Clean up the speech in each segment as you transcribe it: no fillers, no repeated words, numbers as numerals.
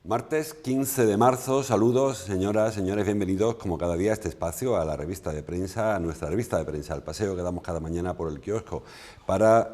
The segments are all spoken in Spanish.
Martes 15 de marzo, saludos señoras, señores, bienvenidos como cada día a este espacio, a la revista de prensa, a nuestra revista de prensa, al paseo que damos cada mañana por el kiosco para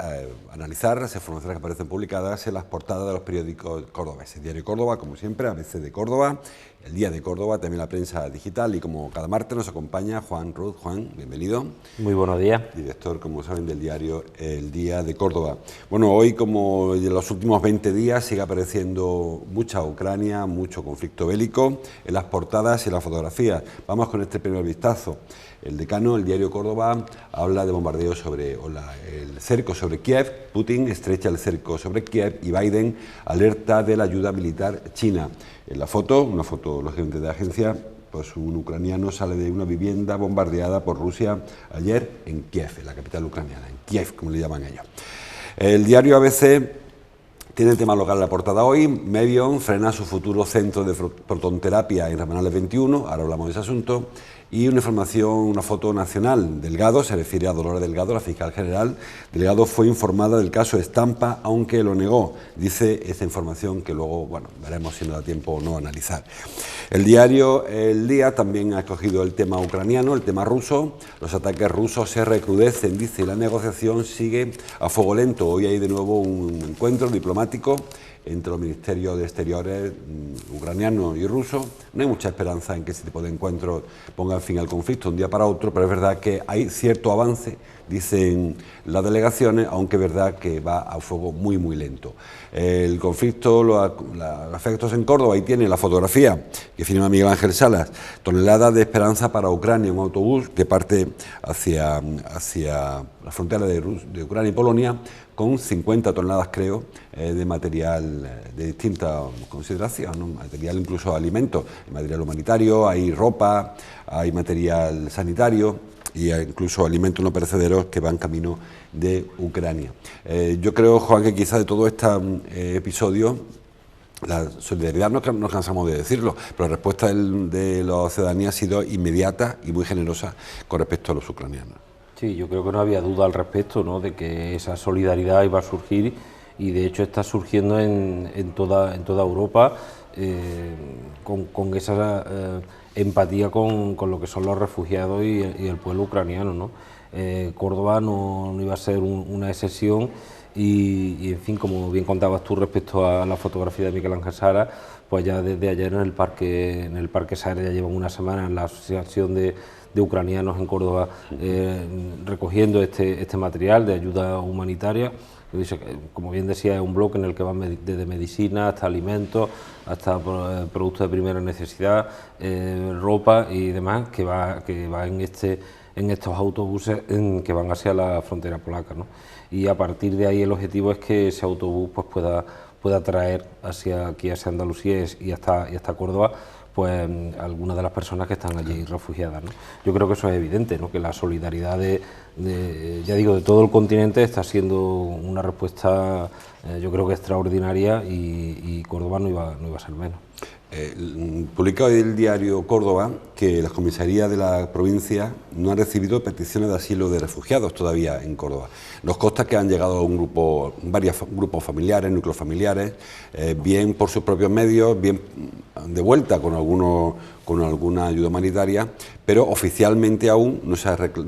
analizar las informaciones que aparecen publicadas en las portadas de los periódicos cordobeses. Diario Córdoba, como siempre, ABC de Córdoba, El Día de Córdoba, también la prensa digital y como cada martes nos acompaña Juan Ruz. Juan, bienvenido. Muy buenos días. Director, como saben, del diario El Día de Córdoba. Bueno, hoy, como en los últimos 20 días, sigue apareciendo mucha Ucrania, mucho conflicto bélico en las portadas y en las fotografías. Vamos con este primer vistazo. El Decano, el diario Córdoba, habla de bombardeos sobre el cerco sobre Kiev. Putin estrecha el cerco sobre Kiev y Biden alerta de la ayuda militar china. En la foto, una foto lógicamente de agencia, pues un ucraniano sale de una vivienda bombardeada por Rusia ayer en Kiev, en la capital ucraniana, en Kiev, como le llaman ellos. El diario ABC tiene el tema local en la portada hoy. Mevion frena su futuro centro de protonterapia en Ramanales 21, ahora hablamos de ese asunto. Y una información, una foto nacional. Delgado, se refiere a Dolores Delgado, la fiscal general. Delgado fue informada del caso Estampa, aunque lo negó. Dice esta información que luego, bueno, veremos si nos da tiempo o no analizar. El diario El Día también ha escogido el tema ucraniano, el tema ruso. Los ataques rusos se recrudecen, dice, y la negociación sigue a fuego lento. Hoy hay de nuevo un encuentro diplomático entre los ministerios de Exteriores ucraniano y ruso. No hay mucha esperanza en que ese tipo de encuentros pongan fin al conflicto de un día para otro, pero es verdad que hay cierto avance, dicen las delegaciones, aunque es verdad que va a fuego muy, muy lento. El conflicto, los efectos en Córdoba, ahí tiene la fotografía que firma Miguel Ángel Salas, toneladas de esperanza para Ucrania, un autobús que parte hacia la frontera de Ucrania y Polonia, con 50 toneladas, creo, de material de distinta consideración, ¿no? Material incluso alimentos, material humanitario, hay ropa, hay material sanitario y hay incluso alimentos no perecederos que van camino de Ucrania. Yo creo, Juan, que quizás de todo este episodio, la solidaridad no nos cansamos de decirlo, pero la respuesta de la ciudadanía ha sido inmediata y muy generosa con respecto a los ucranianos. Sí, yo creo que no había duda al respecto, ¿no?, de que esa solidaridad iba a surgir y de hecho está surgiendo en toda Europa con esa empatía con lo que son los refugiados y el pueblo ucraniano, ¿no? Córdoba no iba a ser una excepción y en fin, como bien contabas tú respecto a la fotografía de Miguel Ángel Sara, pues ya desde ayer en el Parque Sara ya llevan una semana en la Asociación de ucranianos en Córdoba recogiendo este material de ayuda humanitaria. Como bien decía, es un bloque en el que van desde medicina hasta alimentos, hasta productos de primera necesidad, ropa y demás, que va en estos autobuses que van hacia la frontera polaca, ¿no? Y a partir de ahí el objetivo es que ese autobús pues pueda traer aquí hacia Andalucía y hasta Córdoba pues algunas de las personas que están allí refugiadas, ¿no? Yo creo que eso es evidente, ¿no?, que la solidaridad ya digo, de todo el continente está siendo una respuesta yo creo que extraordinaria y Córdoba no iba a ser menos. Publica hoy el diario Córdoba que las comisarías de la provincia no han recibido peticiones de asilo de refugiados todavía en Córdoba. Nos consta que han llegado varios grupos familiares, núcleos familiares, bien por sus propios medios, bien de vuelta con alguna ayuda humanitaria, pero oficialmente aún no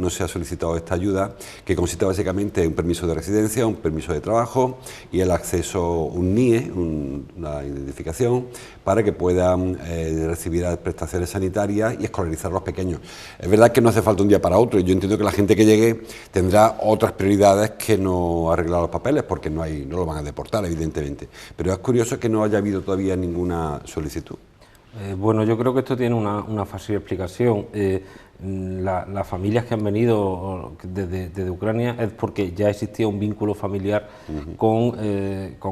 se ha solicitado esta ayuda, que consiste básicamente en un permiso de residencia, un permiso de trabajo y el acceso, un NIE, una identificación, para que puedan recibir prestaciones sanitarias y escolarizar a los pequeños. Es verdad que no hace falta un día para otro, y yo entiendo que la gente que llegue tendrá otras prioridades que no arreglar los papeles, porque no lo van a deportar, evidentemente. Pero es curioso que no haya habido todavía ninguna solicitud. Bueno, yo creo que esto tiene una fácil explicación. Las familias que han venido desde Ucrania es porque ya existía un vínculo familiar con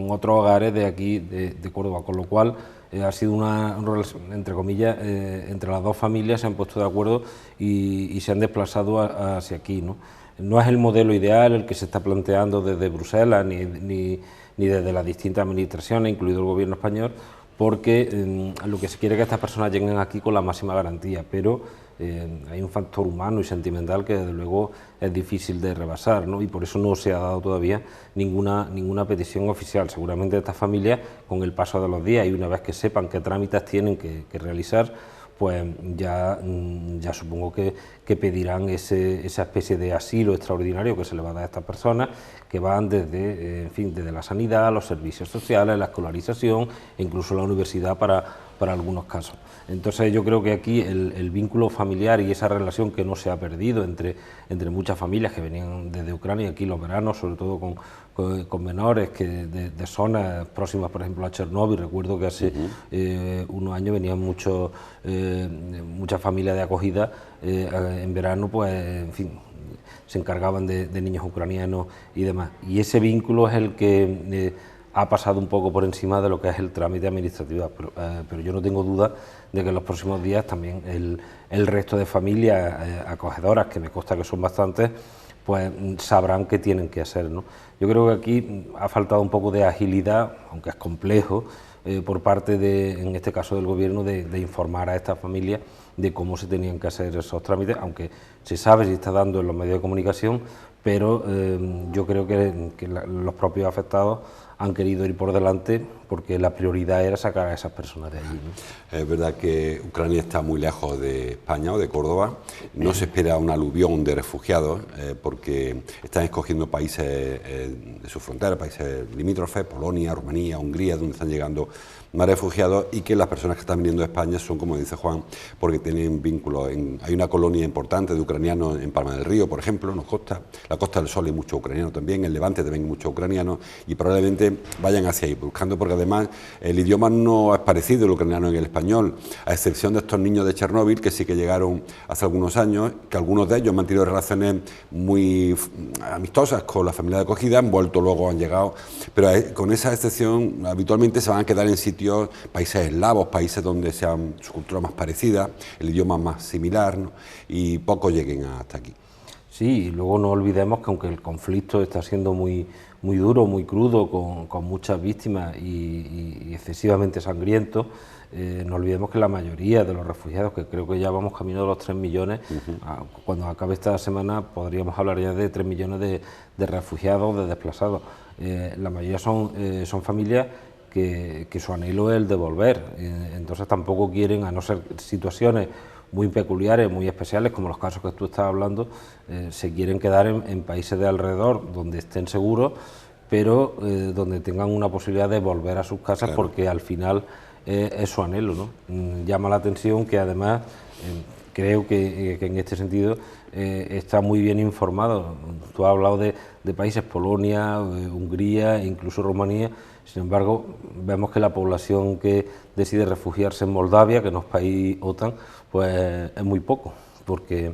otros hogares de aquí, de Córdoba, con lo cual ha sido una relación, entre comillas, entre las dos familias se han puesto de acuerdo y se han desplazado hacia aquí, ¿no? No es el modelo ideal el que se está planteando desde Bruselas ni desde las distintas administraciones, incluido el gobierno español, porque lo que se quiere es que estas personas lleguen aquí con la máxima garantía, pero hay un factor humano y sentimental que desde luego es difícil de rebasar, ¿no? Y por eso no se ha dado todavía ninguna petición oficial. Seguramente estas familias, con el paso de los días y una vez que sepan qué trámites tienen que realizar, pues ya supongo que pedirán esa especie de asilo extraordinario que se le va a dar a estas personas, que van desde, en fin, desde la sanidad, los servicios sociales, la escolarización e incluso la universidad para algunos casos. Entonces yo creo que aquí el vínculo familiar y esa relación que no se ha perdido entre muchas familias que venían desde Ucrania aquí los veranos, sobre todo con menores que de zonas próximas, por ejemplo, a Chernóbil. Recuerdo que hace unos años venían muchas familias de acogida en verano, pues, en fin, se encargaban de niños ucranianos y demás. Y ese vínculo es el que ha pasado un poco por encima de lo que es el trámite administrativo, pero yo no tengo duda de que en los próximos días también el resto de familias acogedoras, que me consta que son bastantes, pues sabrán qué tienen que hacer, ¿no? Yo creo que aquí ha faltado un poco de agilidad, aunque es complejo, por parte en este caso del Gobierno, de informar a estas familias de cómo se tenían que hacer esos trámites, aunque se sabe, se está dando en los medios de comunicación, pero yo creo que los propios afectados han querido ir por delante porque la prioridad era sacar a esas personas de allí, ¿no? Es verdad que Ucrania está muy lejos de España o de Córdoba, no se espera un aluvión de refugiados porque están escogiendo países de su frontera, países limítrofes, Polonia, Rumanía, Hungría, donde están llegando más refugiados, y que las personas que están viniendo de España son, como dice Juan, porque tienen vínculos. Hay una colonia importante de ucranianos en Palma del Río, por ejemplo, la Costa del Sol hay muchos ucranianos también, en Levante también hay muchos ucranianos, y probablemente vayan hacia ahí, buscando, porque además el idioma no es parecido el ucraniano en el español, a excepción de estos niños de Chernóbil que sí que llegaron hace algunos años, que algunos de ellos han mantenido relaciones muy amistosas con la familia de acogida, han vuelto luego, han llegado, pero con esa excepción habitualmente se van a quedar en sitios, países eslavos, países donde sean su cultura más parecida, el idioma más similar, ¿no? Y pocos lleguen hasta aquí. Sí, y luego no olvidemos que aunque el conflicto está siendo muy duro, muy crudo, con muchas víctimas y excesivamente sangriento, no olvidemos que la mayoría de los refugiados, que creo que ya vamos camino de los 3 millones, cuando acabe esta semana podríamos hablar ya de 3 millones de refugiados, de desplazados. La mayoría son familias que su anhelo es el de volver, entonces tampoco quieren, a no ser situaciones muy peculiares, muy especiales, como los casos que tú estás hablando, se quieren quedar en países de alrededor donde estén seguros, pero donde tengan una posibilidad de volver a sus casas, claro, porque al final es su anhelo, ¿no? Llama la atención que además creo que en este sentido está muy bien informado. Tú has hablado de países, Polonia, Hungría e incluso Rumanía. Sin embargo, vemos que la población que decide refugiarse en Moldavia, que no es país OTAN, pues es muy poco, porque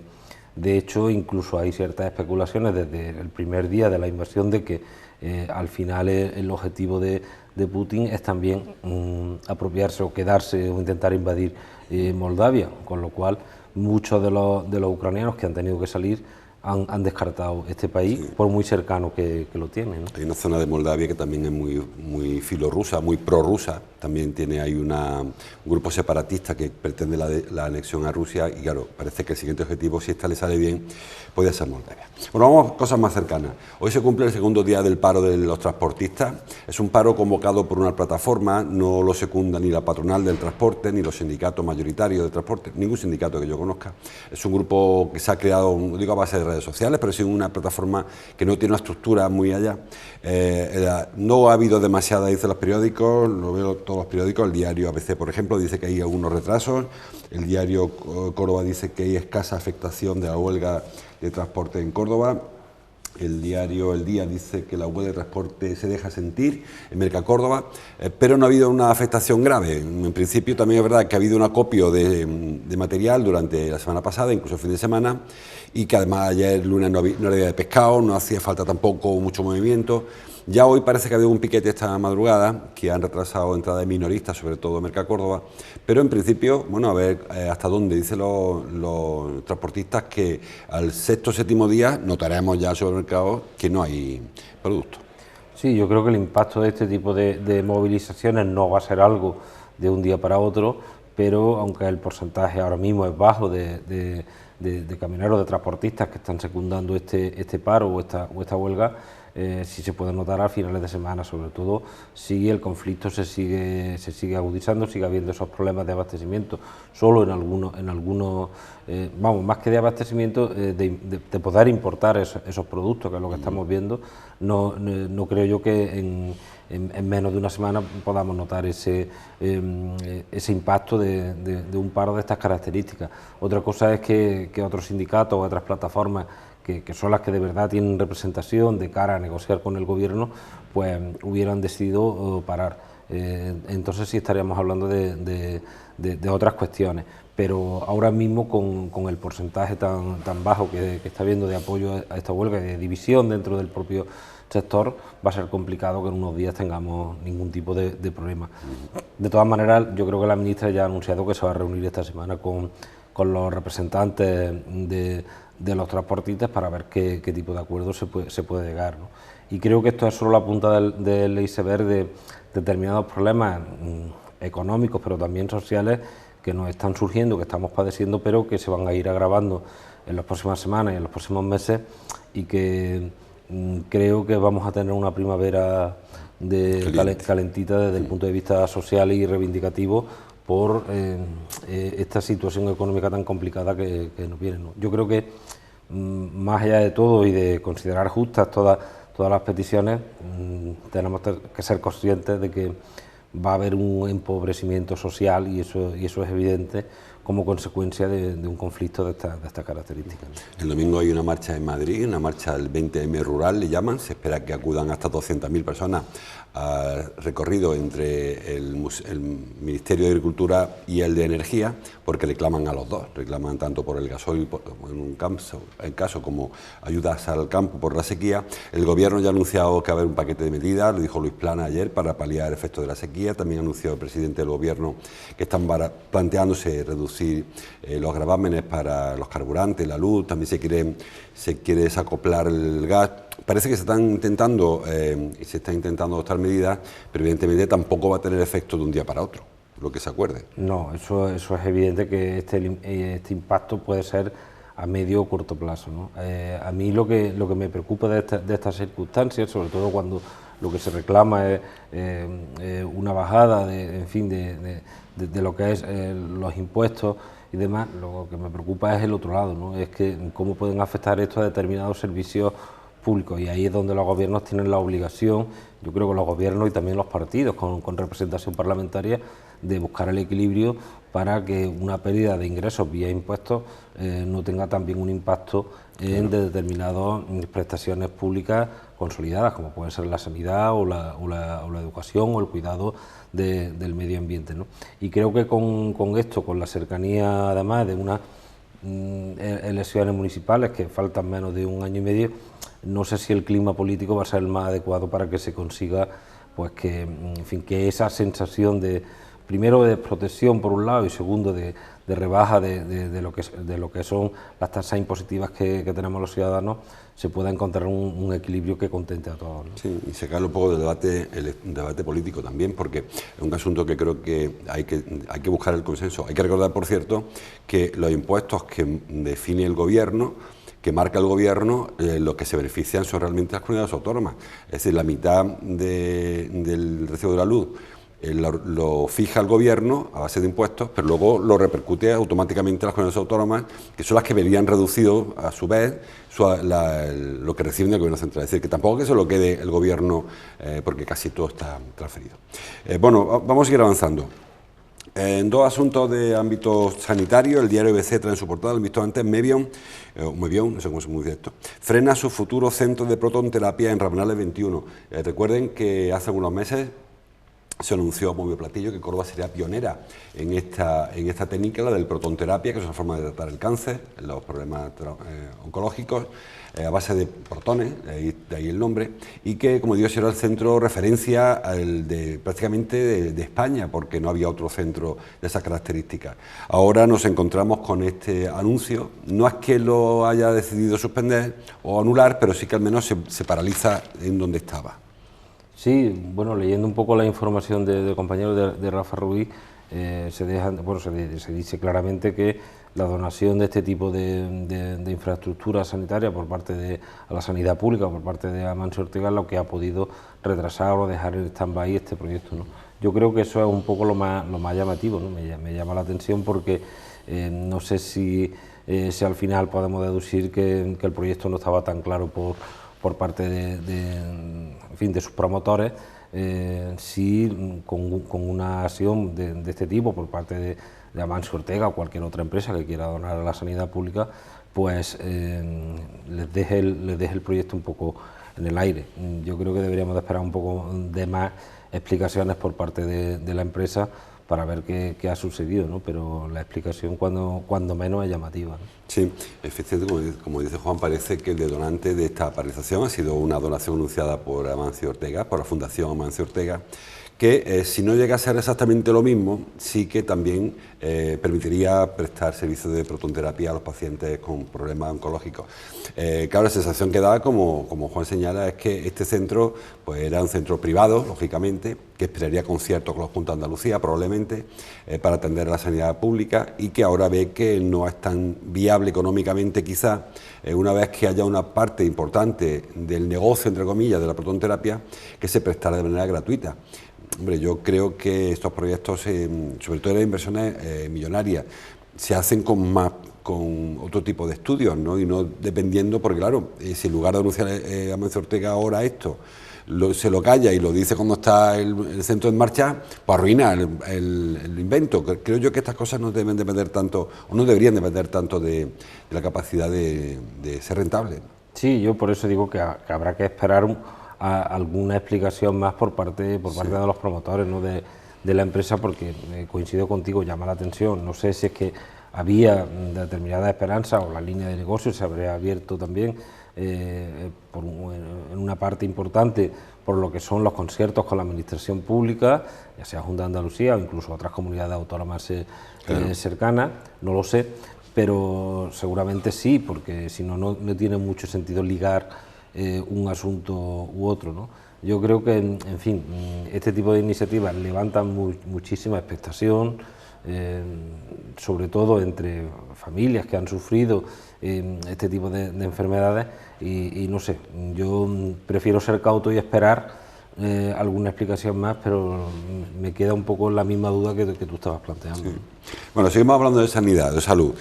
de hecho incluso hay ciertas especulaciones desde el primer día de la invasión de que al final el objetivo de Putin es también apropiarse o quedarse o intentar invadir Moldavia, con lo cual muchos de los ucranianos que han tenido que salir han descartado este país, sí, por muy cercano que lo tiene, ¿no? Hay una zona de Moldavia que también es muy filorrusa, muy prorrusa, también tiene ahí un grupo separatista que pretende la anexión a Rusia, y claro, parece que el siguiente objetivo, si esta le sale bien, puede ser Moldavia. Bueno, vamos a cosas más cercanas. Hoy se cumple el segundo día del paro de los transportistas. Es un paro convocado por una plataforma, no lo secunda ni la patronal del transporte, ni los sindicatos mayoritarios de transporte, ningún sindicato que yo conozca. Es un grupo que se ha creado, no digo a base de redes sociales, pero sí una plataforma que no tiene una estructura muy allá. No ha habido demasiada, dicen los periódicos, lo veo todos los periódicos, el diario ABC, por ejemplo, dice que hay algunos retrasos, el diario Córdoba dice que hay escasa afectación de la huelga de transporte en Córdoba. El diario El Día dice que la huelga de transporte se deja sentir en Mercacórdoba, pero no ha habido una afectación grave. En principio también es verdad que ha habido un acopio de material durante la semana pasada, incluso el fin de semana, y que además ayer lunes no era día de pescado, no hacía falta tampoco mucho movimiento. Ya hoy parece que ha habido un piquete esta madrugada, que han retrasado entrada de minoristas, sobre todo en Mercacórdoba, pero en principio, bueno, a ver hasta dónde, dicen los transportistas que al sexto o séptimo día notaremos ya sobre el mercado que no hay producto. Sí, yo creo que el impacto de este tipo de movilizaciones no va a ser algo de un día para otro, pero aunque el porcentaje ahora mismo es bajo de camioneros, de transportistas que están secundando este paro o esta huelga, sí se puede notar a finales de semana, sobre todo si el conflicto se sigue agudizando, sigue habiendo esos problemas de abastecimiento, solo en algunos vamos, más que de abastecimiento, de poder importar esos productos, que es lo que estamos viendo. No creo yo que en menos de una semana podamos notar ese impacto de un paro de estas características. Otra cosa es que otros sindicatos o otras plataformas que son las que de verdad tienen representación de cara a negociar con el gobierno, pues hubieran decidido parar. Entonces sí estaríamos hablando de otras cuestiones, pero ahora mismo con el porcentaje tan bajo que está habiendo de apoyo a esta huelga y de división dentro del propio sector, va a ser complicado que en unos días tengamos ningún tipo de problema. De todas maneras, yo creo que la ministra ya ha anunciado que se va a reunir esta semana con los representantes de los transportistas para ver qué tipo de acuerdo se puede llegar, ¿no? Y creo que esto es solo la punta del iceberg de determinados problemas económicos, pero también sociales, que nos están surgiendo, que estamos padeciendo, pero que se van a ir agravando en las próximas semanas y en los próximos meses, y que creo que vamos a tener una primavera calentita desde el punto de vista social y reivindicativo, por esta situación económica tan complicada que nos viene, ¿no? Yo creo que más allá de todo y de considerar justas todas las peticiones, tenemos que ser conscientes de que va a haber un empobrecimiento social, y eso es evidente como consecuencia de un conflicto de estas características. El domingo hay una marcha en Madrid, una marcha del 20M rural, le llaman. Se espera que acudan hasta 200.000 personas al recorrido entre el Ministerio de Agricultura y el de Energía, porque reclaman a los dos, reclaman tanto por el gasoil en caso como ayudas al campo por la sequía. El Gobierno ya ha anunciado que va a haber un paquete de medidas, lo dijo Luis Plana ayer, para paliar el efecto de la sequía. También anunció el presidente del Gobierno que están planteándose reducir los gravámenes para los carburantes, la luz. También se quiere desacoplar el gas. Parece que se están intentando adoptar medidas, pero evidentemente tampoco va a tener efecto de un día para otro, lo que se acuerde. No, eso es evidente que este impacto puede ser a medio o corto plazo, ¿no? A mí lo que me preocupa de estas circunstancias, sobre todo cuando lo que se reclama es una bajada de lo que es los impuestos y demás, lo que me preocupa es el otro lado, ¿no? Es que cómo pueden afectar esto a determinados servicios públicos, y ahí es donde los gobiernos tienen la obligación, yo creo que los gobiernos y también los partidos con representación parlamentaria, de buscar el equilibrio para que una pérdida de ingresos vía impuestos no tenga también un impacto en determinadas prestaciones públicas consolidadas, como puede ser la sanidad o la educación o el cuidado del medio ambiente, ¿no? Y creo que con esto, con la cercanía además de unas elecciones municipales que faltan menos de un año y medio, no sé si el clima político va a ser el más adecuado para que se consiga, pues que, en fin, que esa sensación de, primero, de protección por un lado, y segundo, de rebaja de lo que son las tasas impositivas que tenemos los ciudadanos, se pueda encontrar un equilibrio que contente a todos, ¿no? Sí, y sacarlo un poco del debate político también, porque es un asunto que creo que hay que buscar el consenso. Hay que recordar, por cierto, que los impuestos que define el Gobierno, que marca el Gobierno, los que se benefician son realmente las comunidades autónomas. Es decir, la mitad del recibo de la luz lo fija el Gobierno a base de impuestos, pero luego lo repercute automáticamente a las comunidades autónomas, que son las que verían reducido a su vez lo que reciben del Gobierno central. Es decir, que tampoco que se lo quede el Gobierno, porque casi todo está transferido. Bueno, vamos a seguir avanzando. En dos asuntos de ámbito sanitario, el diario ABC trae en su portada, lo han visto antes, Mevion, no sé cómo se dice esto, frena su futuro centro de protonterapia en Rabanales 21. Recuerden que hace algunos meses se anunció a bombo y platillo que Córdoba sería pionera en esta técnica, la del protonterapia, que es una forma de tratar el cáncer, los problemas oncológicos, a base de protones, de ahí el nombre, y que, como digo, será el centro referencia prácticamente de España, porque no había otro centro de esas características. Ahora nos encontramos con este anuncio, no es que lo haya decidido suspender o anular, pero sí que al menos se paraliza en donde estaba. Sí, bueno, leyendo un poco la información de compañeros de Rafa Rubí, se dice claramente que la donación de este tipo de infraestructura sanitaria por parte a la sanidad pública, por parte de Amancio Ortega, es lo que ha podido retrasar o dejar en stand-by este proyecto, ¿no? Yo creo que eso es un poco lo más llamativo, ¿no? Me llama la atención porque no sé si al final podemos deducir que el proyecto no estaba tan claro por parte en fin, de sus promotores, si con una acción de este tipo por parte de Amancio Ortega o cualquier otra empresa que quiera donar a la sanidad pública, pues les deje el proyecto un poco en el aire. Yo creo que deberíamos de esperar un poco de más explicaciones por parte de la empresa para ver qué ha sucedido, ¿no? Pero la explicación cuando menos es llamativa, ¿no? Sí, efectivamente, como dice Juan, parece que el donante de esta paralización ha sido una donación anunciada por Amancio Ortega, por la Fundación Amancio Ortega, que si no llega a ser exactamente lo mismo, sí que también permitiría prestar servicios de protonterapia a los pacientes con problemas oncológicos. Claro, la sensación que da, como Juan señala, es que este centro pues era un centro privado, lógicamente, que esperaría conciertos con la Junta de Andalucía, probablemente, para atender a la sanidad pública, y que ahora ve que no es tan viable económicamente, quizá, una vez que haya una parte importante del negocio, entre comillas, de la protonterapia, que se prestara de manera gratuita. Hombre, yo creo que estos proyectos, sobre todo las inversiones millonarias, se hacen con otro tipo de estudios, ¿no? Y no dependiendo, porque claro, si en lugar de anunciar a Amancio Ortega ahora esto, se lo calla y lo dice cuando está el centro en marcha, pues arruina el invento. Creo yo que estas cosas no deben depender tanto, o no deberían depender tanto de la capacidad de ser rentable. Sí, yo por eso digo que habrá que esperar alguna explicación más por parte de los promotores, ¿no? de la empresa, porque coincido contigo, llama la atención. No sé si es que había determinada esperanza o la línea de negocio se habría abierto también en una parte importante por lo que son los conciertos con la administración pública, ya sea Junta de Andalucía o incluso otras comunidades autónomas cercanas, no lo sé, pero seguramente sí, porque si no, no tiene mucho sentido ligar un asunto u otro, ¿no? Yo creo que, en fin, este tipo de iniciativas levantan muchísima expectación, sobre todo entre familias que han sufrido este tipo de enfermedades y no sé, yo prefiero ser cauto y esperar alguna explicación más, pero me queda un poco la misma duda que tú estabas planteando. Sí. Bueno, seguimos hablando de sanidad, de salud.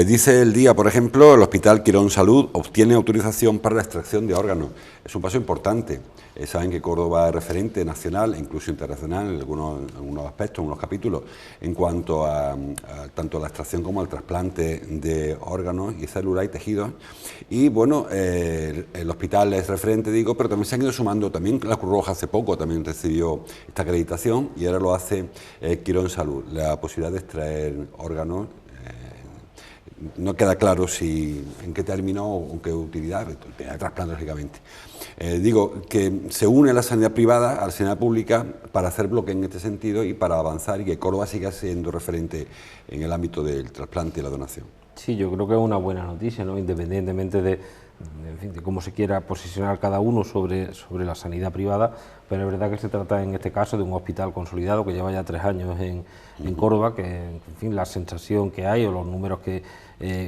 Dice El Día, por ejemplo, el Hospital Quirón Salud obtiene autorización para la extracción de órganos. Es un paso importante. Saben que Córdoba es referente nacional e incluso internacional en algunos aspectos, en algunos capítulos, en cuanto a tanto a la extracción como al trasplante de órganos y células y tejidos. Y bueno, el hospital es referente, digo, pero también se han ido sumando, también la Cruz Roja hace poco también recibió esta acreditación y ahora lo hace Quirón Salud, la posibilidad de extraer órganos. No queda claro en qué término o en qué utilidad, el trasplante, lógicamente. Digo que se une la sanidad privada a la sanidad pública para hacer bloque en este sentido y para avanzar y que Córdoba siga siendo referente en el ámbito del trasplante y la donación. Sí, yo creo que es una buena noticia, ¿no? Independientemente de cómo se quiera posicionar cada uno sobre la sanidad privada, pero es verdad que se trata en este caso de un hospital consolidado que lleva ya 3 años en Córdoba, que en fin, la sensación que hay o los números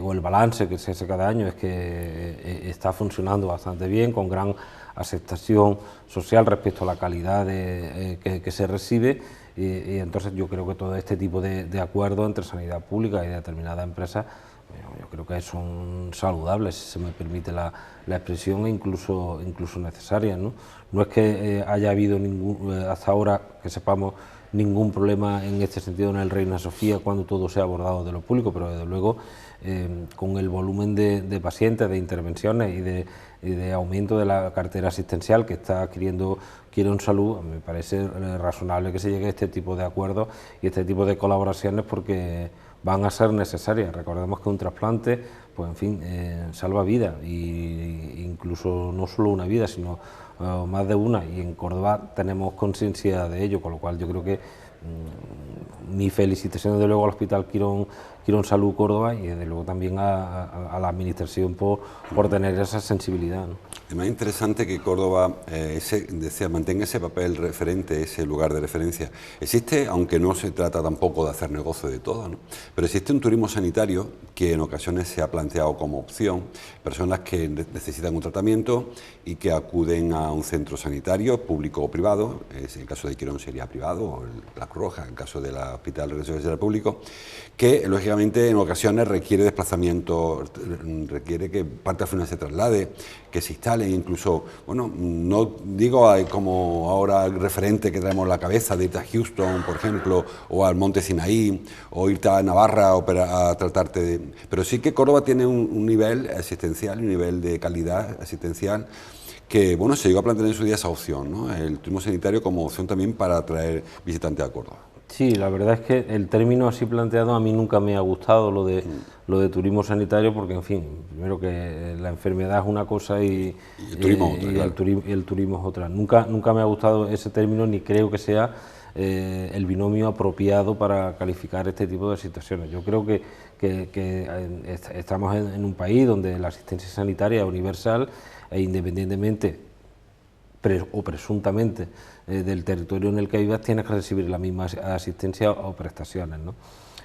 o el balance que se hace cada año es que está funcionando bastante bien, con gran aceptación social respecto a la calidad que se recibe, y entonces yo creo que todo este tipo de acuerdos entre sanidad pública y determinadas empresas, yo creo que son saludables, si se me permite la expresión, e incluso necesarias, ¿no? No es que haya habido hasta ahora, que sepamos, ningún problema en este sentido en el Reina Sofía cuando todo se ha abordado de lo público, pero desde luego con el volumen de pacientes, de intervenciones y de aumento de la cartera asistencial que está adquiriendo Quirón Salud, me parece razonable que se llegue a este tipo de acuerdos y este tipo de colaboraciones, porque van a ser necesarias. Recordemos que un trasplante, pues en fin, salva vidas, e incluso no solo una vida, sino más de una, y en Córdoba tenemos conciencia de ello, con lo cual yo creo que mi felicitación desde luego al Hospital Quirón Salud Córdoba y desde luego también a la administración por tener esa sensibilidad, ¿no? Es más interesante que Córdoba mantenga ese papel referente, ese lugar de referencia. Existe, aunque no se trata tampoco de hacer negocio de todo, ¿no?, pero existe un turismo sanitario que en ocasiones se ha planteado como opción, personas que necesitan un tratamiento y que acuden a un centro sanitario, público o privado, en el caso de Quirón sería privado, o la Cruz Roja, en el caso del Hospital Residencial Público, que lógicamente en ocasiones requiere desplazamiento, requiere que parte al final se traslade, que se instale, incluso, bueno, no digo como ahora el referente que traemos en la cabeza de irte a Houston, por ejemplo, o al Monte Sinaí, o irte a Navarra a tratarte de... Pero sí que Córdoba tiene un nivel asistencial, un nivel de calidad asistencial que, bueno, se llegó a plantear en su día esa opción, ¿no?, el turismo sanitario como opción también para atraer visitantes a Córdoba. Sí, la verdad es que el término así planteado a mí nunca me ha gustado, lo de turismo sanitario, porque, en fin, primero que la enfermedad es una cosa y el turismo es otra, claro. el turismo es otra. Nunca me ha gustado ese término, ni creo que sea el binomio apropiado para calificar este tipo de situaciones. Yo creo que estamos en un país donde la asistencia sanitaria es universal e independientemente o presuntamente del territorio en el que vivas, tienes que recibir la misma asistencia o prestaciones, ¿no?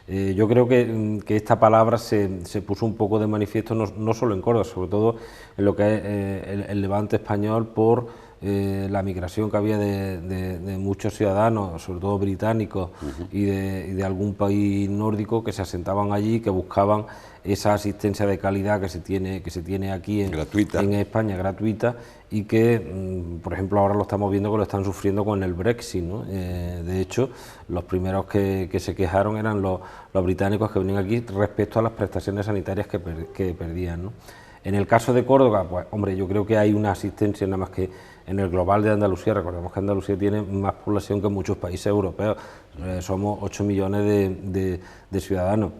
Yo creo que esta palabra se puso un poco de manifiesto no solo en Córdoba, sobre todo en lo que es el levante español por la migración que había de muchos ciudadanos, sobre todo británicos, y de algún país nórdico que se asentaban allí, que buscaban esa asistencia de calidad que se tiene aquí en España, gratuita, y que, por ejemplo, ahora lo estamos viendo que lo están sufriendo con el Brexit, ¿no? De hecho, los primeros que se quejaron eran los británicos que venían aquí respecto a las prestaciones sanitarias que perdían, ¿no? En el caso de Córdoba, pues, hombre, yo creo que hay una asistencia nada más que en el global de Andalucía. Recordemos que Andalucía tiene más población que muchos países europeos, somos 8 millones de ciudadanos.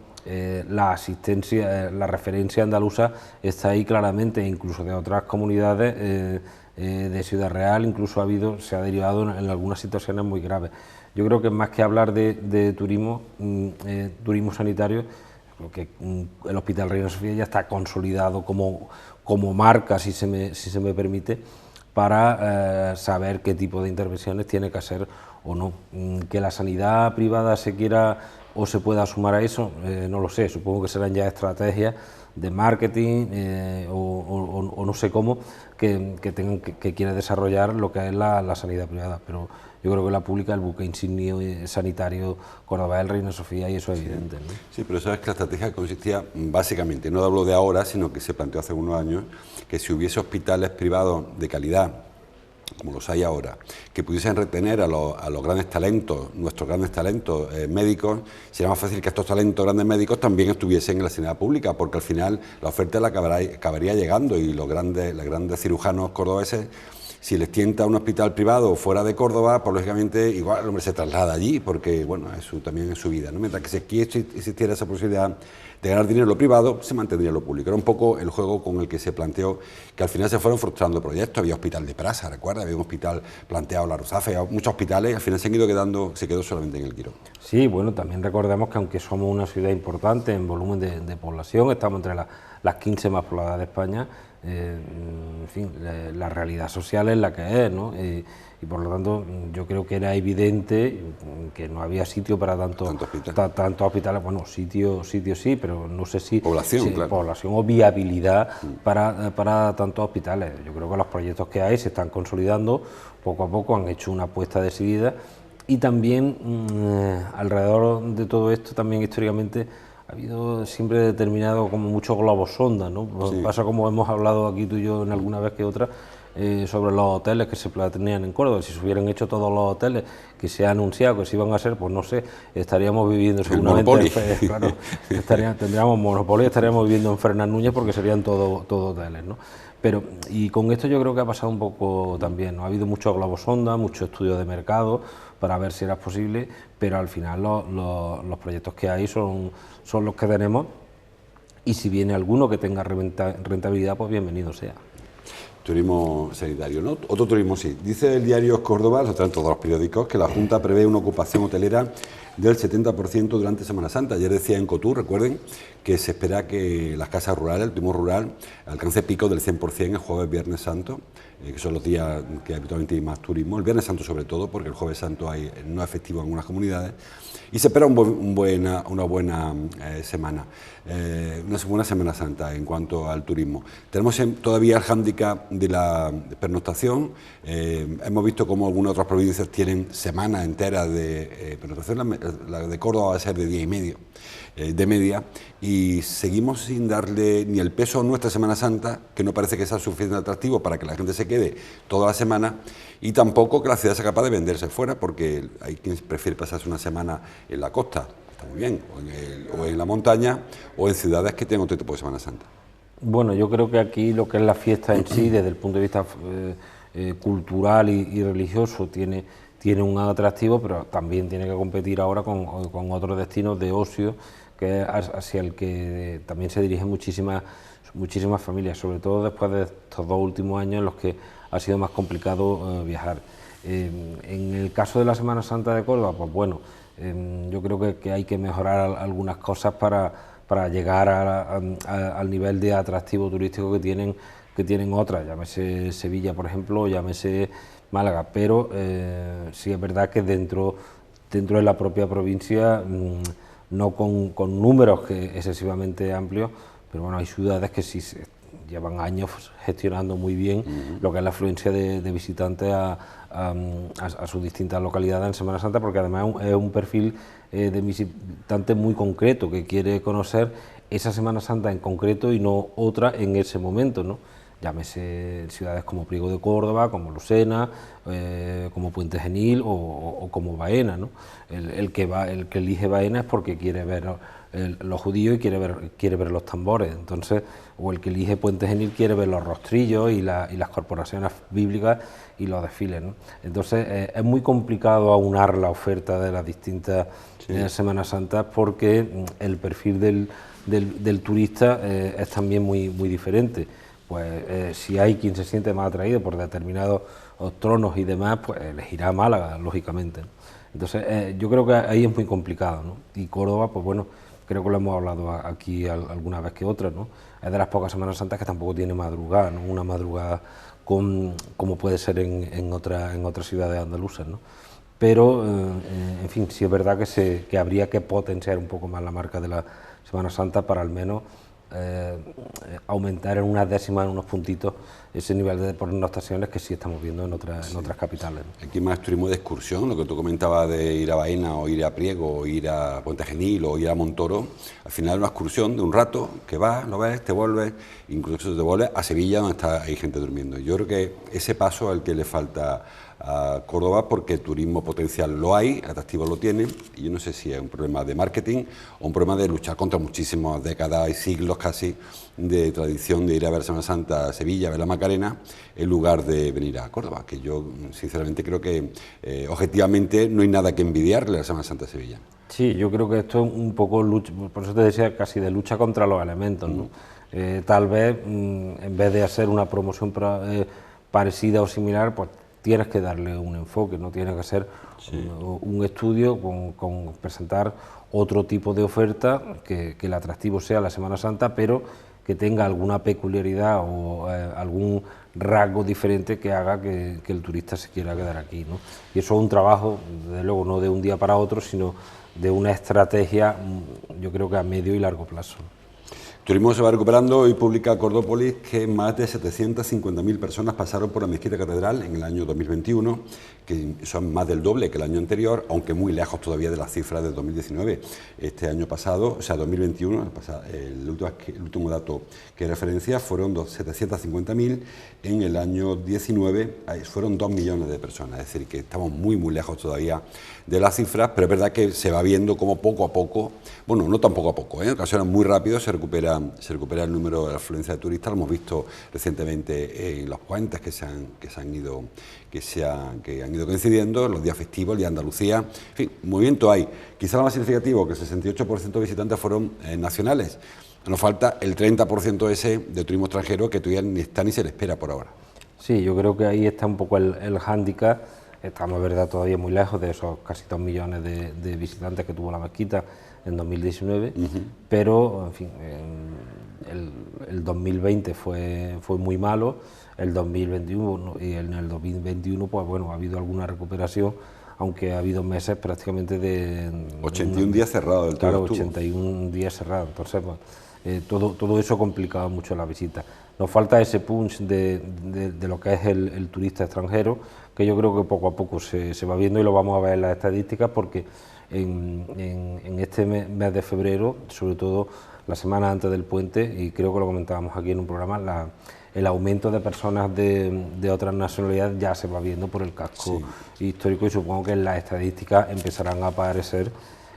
La asistencia, la referencia andaluza está ahí claramente, incluso de otras comunidades de Ciudad Real, incluso se ha derivado en algunas situaciones muy graves. Yo creo que más que hablar de turismo sanitario, creo que el Hospital Reina Sofía ya está consolidado como marca, si se me permite, para saber qué tipo de intervenciones tiene que hacer o no. Que la sanidad privada se quiera o se pueda sumar a eso, no lo sé, supongo que serán ya estrategias de marketing o no sé cómo que quiere desarrollar lo que es la sanidad privada, pero yo creo que la pública, el buque insignia sanitario Córdoba del Reina Sofía, y eso es evidente, ¿no? Sí, pero sabes que la estrategia consistía básicamente, no hablo de ahora, sino que se planteó hace unos años, que si hubiese hospitales privados de calidad, como los hay ahora, que pudiesen retener a los grandes talentos, nuestros grandes talentos médicos, sería más fácil que estos talentos grandes médicos también estuviesen en la sanidad pública, porque al final la oferta acabaría llegando y los grandes cirujanos cordobeses, si les tienta un hospital privado fuera de Córdoba, pues lógicamente igual el hombre se traslada allí, porque bueno, también es su vida, ¿no? Mientras que si aquí existiera esa posibilidad de ganar dinero en lo privado, se mantendría en lo público. Era un poco el juego con el que se planteó, que al final se fueron frustrando proyectos. Había hospital de Prasa, ¿recuerda? Había un hospital planteado en la Ruzafa, había muchos hospitales, y al final se quedó solamente en el Quirón. Sí, bueno, también recordemos que aunque somos una ciudad importante en volumen de población, estamos entre las 15 más pobladas de España, en fin, la realidad social es la que es, ¿no? Y por lo tanto yo creo que era evidente que no había sitio para tantos hospitales, bueno, sitio sí, pero no sé si población o viabilidad para tantos hospitales. Yo creo que los proyectos que hay se están consolidando poco a poco, han hecho una apuesta decidida, y también alrededor de todo esto también históricamente ha habido siempre determinado como muchos globos sonda, ¿no? Sí. Pasa como hemos hablado aquí tú y yo en alguna vez que otra, sobre los hoteles que se planean en Córdoba. Si se hubieran hecho todos los hoteles que se ha anunciado que se iban a hacer, pues no sé, estaríamos viviendo seguramente, claro, tendríamos monopolio, estaríamos viviendo en Fernández Núñez, porque serían todos hoteles, ¿no? Pero, y con esto yo creo que ha pasado un poco también, ¿no? Ha habido muchos globos sonda, muchos estudios de mercado para ver si era posible, pero al final los proyectos que hay son los que tenemos, y si viene alguno que tenga rentabilidad, pues bienvenido sea. Turismo sanitario, ¿no? Otro turismo sí. Dice el diario Córdoba, lo traen todos los periódicos, que la Junta prevé una ocupación hotelera del 70% durante Semana Santa. Ayer decía en Cotur, recuerden, que se espera que las casas rurales, el turismo rural, alcance pico del 100% el jueves, Viernes Santo, que son los días que habitualmente hay más turismo, el Viernes Santo sobre todo, porque el Jueves Santo no es festivo en algunas comunidades, y se espera una buena semana, una buena Semana Santa en cuanto al turismo. Tenemos todavía el hándicap de la pernoctación. Hemos visto cómo algunas otras provincias tienen semanas enteras de pernoctación. La de Córdoba va a ser de día y medio de media, y seguimos sin darle ni el peso a nuestra Semana Santa, que no parece que sea suficiente atractivo para que la gente se quede toda la semana, y tampoco que la ciudad sea capaz de venderse fuera, porque hay quien prefiere pasarse una semana en la costa, está muy bien, o en la montaña, o en ciudades que tengan otro tipo de Semana Santa. Bueno, yo creo que aquí lo que es la fiesta en sí, desde el punto de vista cultural y religioso, tiene un atractivo, pero también tiene que competir ahora con otros destinos de ocio, que es hacia el que también se dirigen muchísimas familias, sobre todo después de estos 2 últimos años en los que ha sido más complicado viajar. En el caso de la Semana Santa de Córdoba, pues bueno, yo creo que hay que mejorar algunas cosas para llegar al nivel de atractivo turístico que tienen otras, llámese Sevilla, por ejemplo, o llámese Málaga, pero sí es verdad que dentro de la propia provincia, no con números excesivamente amplios, pero bueno, hay ciudades que sí llevan años gestionando muy bien lo que es la afluencia de visitantes a sus distintas localidades en Semana Santa, porque además es un perfil de visitante muy concreto, que quiere conocer esa Semana Santa en concreto y no otra en ese momento, ¿no? Llámese ciudades como Priego de Córdoba, como Lucena, como Puente Genil o como Baena, ¿no? El que elige Baena es porque quiere ver los judíos y quiere ver los tambores, entonces, o el que elige Puente Genil quiere ver los rostrillos y las corporaciones bíblicas y los desfiles, ¿no? Entonces es muy complicado aunar la oferta de las distintas Semanas Santas, porque el perfil del turista es también muy diferente. Pues si hay quien se siente más atraído por determinados tronos y demás, pues elegirá Málaga, lógicamente, ¿no? Entonces yo creo que ahí es muy complicado, ¿no? Y Córdoba, pues bueno, creo que lo hemos hablado aquí alguna vez que otra, ¿no? Es de las pocas Semanas Santas que tampoco tiene madrugada, ¿no? Una madrugada como puede ser en otras ciudades andaluzas, ¿no? Pero, en fin, sí es verdad que habría que potenciar un poco más la marca de la Semana Santa para al menos aumentar en unas décimas, en unos puntitos, ese nivel de pernoctaciones que sí estamos viendo en otras capitales, ¿no? Aquí más turismo de excursión, lo que tú comentabas de ir a Baena o ir a Priego o ir a Puente Genil o ir a Montoro, al final es una excursión de un rato que vas, lo ves, te vuelves, incluso te vuelves a Sevilla donde hay gente durmiendo. Yo creo que ese paso al que le falta a Córdoba, porque el turismo potencial lo hay, atractivo lo tiene, y yo no sé si es un problema de marketing o un problema de luchar contra muchísimas décadas y siglos casi de tradición de ir a ver Semana Santa a Sevilla, a ver la Macarena, en lugar de venir a Córdoba, que yo sinceramente creo que objetivamente no hay nada que envidiarle a la Semana Santa de Sevilla. Sí, yo creo que esto es un poco lucha, por eso te decía, casi de lucha contra los elementos, ¿no? Tal vez en vez de hacer una promoción parecida o similar, pues tienes que darle un enfoque, no tiene que ser un estudio con presentar otro tipo de oferta, que el atractivo sea la Semana Santa, pero que tenga alguna peculiaridad o algún rasgo diferente que haga que el turista se quiera quedar aquí, ¿no? Y eso es un trabajo, desde luego, no de un día para otro, sino de una estrategia, yo creo que a medio y largo plazo. Turismo se va recuperando. Hoy publica Cordópolis que más de 750.000 personas pasaron por la Mezquita Catedral en el año 2021, que son más del doble que el año anterior, aunque muy lejos todavía de las cifras del 2019. Este año pasado, o sea, 2021, el último dato que referencia fueron 750.000, en el año 19 fueron 2 millones de personas, es decir, que estamos muy lejos todavía de las cifras, pero es verdad que se va viendo como poco a poco, bueno, no tan poco a poco, en ocasiones muy rápido se recupera el número de afluencia de turistas. Lo hemos visto recientemente en los puentes que han ido coincidiendo, los días festivos, el día de Andalucía, en fin, movimiento hay. Quizá lo más significativo, que el 68% de visitantes fueron nacionales. Nos falta el 30% ese de turismo extranjero, que todavía ni está ni se le espera por ahora. Sí, yo creo que ahí está un poco el hándicap, estamos, verdad, todavía muy lejos de esos casi 2 millones de visitantes que tuvo la mezquita en 2019, pero, en fin, el 2020 fue muy malo, el 2021 y en el 2021, pues bueno, ha habido alguna recuperación, aunque ha habido meses prácticamente de... 81 días cerrados del todo. Claro, 81 días cerrados, entonces pues, todo eso complicaba mucho la visita. Nos falta ese punch de lo que es el turista extranjero, que yo creo que poco a poco se va viendo y lo vamos a ver en las estadísticas, porque en este mes de febrero, sobre todo la semana antes del puente, y creo que lo comentábamos aquí en un programa, el aumento de personas de otras nacionalidades ya se va viendo por el casco histórico, y supongo que en las estadísticas empezarán a aparecer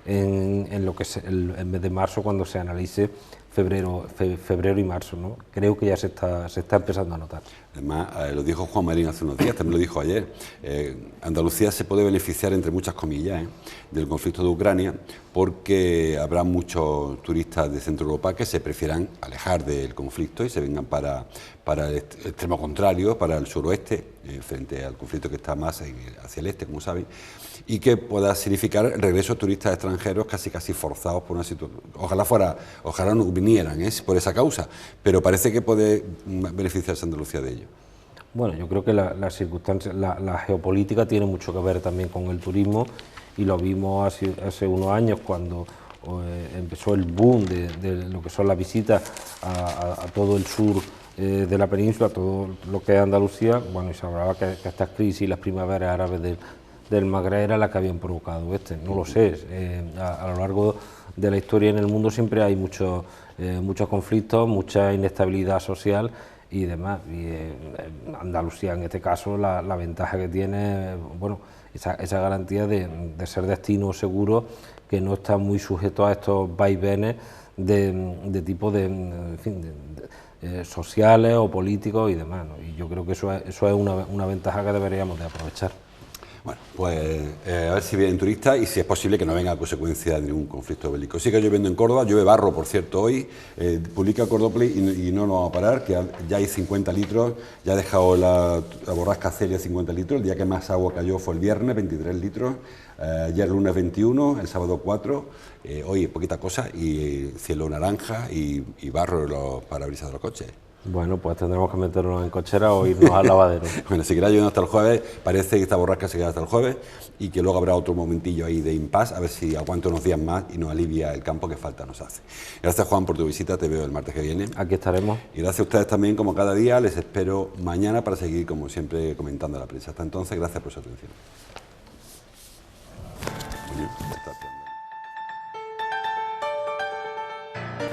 en lo que es el mes de marzo, cuando se analice febrero y marzo, ¿no? Creo que ya se está empezando a notar. Además, lo dijo Juan Marín hace unos días, también lo dijo ayer, Andalucía se puede beneficiar, entre muchas comillas, del conflicto de Ucrania, porque habrá muchos turistas de Centro Europa que se prefieran alejar del conflicto y se vengan para el extremo contrario, para el suroeste, frente al conflicto que está más hacia el este, como saben, y que pueda significar el regreso de turistas extranjeros casi forzados por una situación. Ojalá no vinieran por esa causa, pero parece que puede beneficiarse Andalucía de ello. Bueno, yo creo que las circunstancias, la geopolítica tiene mucho que ver también con el turismo, y lo vimos hace unos años cuando empezó el boom de lo que son las visitas a todo el sur de la península, todo lo que es Andalucía. Bueno, y se hablaba que estas crisis, las primaveras árabes del Magreb, era la que habían provocado no lo sé. A lo largo de la historia en el mundo siempre hay muchos conflictos, mucha inestabilidad social y demás, y Andalucía en este caso la ventaja que tiene, bueno, esa garantía de ser destino seguro, que no está muy sujeto a estos vaivenes de tipo en fin, sociales o políticos y demás, ¿no? Y yo creo que eso es una ventaja que deberíamos de aprovechar. Bueno, pues a ver si vienen turistas y si es posible que no venga a consecuencia de ningún conflicto bélico. Sigue lloviendo en Córdoba, llueve barro, por cierto, hoy. Publica Cordopli y no nos vamos a parar, que ya hay 50 litros, ya ha dejado la borrasca Celia 50 litros. El día que más agua cayó fue el viernes, 23 litros. Ayer el lunes 21, el sábado 4. Hoy poquita cosa, y cielo naranja y barro en los parabrisas de los coches. Bueno, pues tendremos que meternos en cochera o irnos al lavadero. Bueno, seguirá lloviendo hasta el jueves, parece que esta borrasca se queda hasta el jueves y que luego habrá otro momentillo ahí de impasse, a ver si aguanta unos días más y nos alivia el campo que falta nos hace. Gracias, Juan, por tu visita, te veo el martes que viene. Aquí estaremos. Y gracias a ustedes también, como cada día, les espero mañana para seguir, como siempre, comentando la prensa. Hasta entonces, gracias por su atención.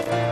Oye,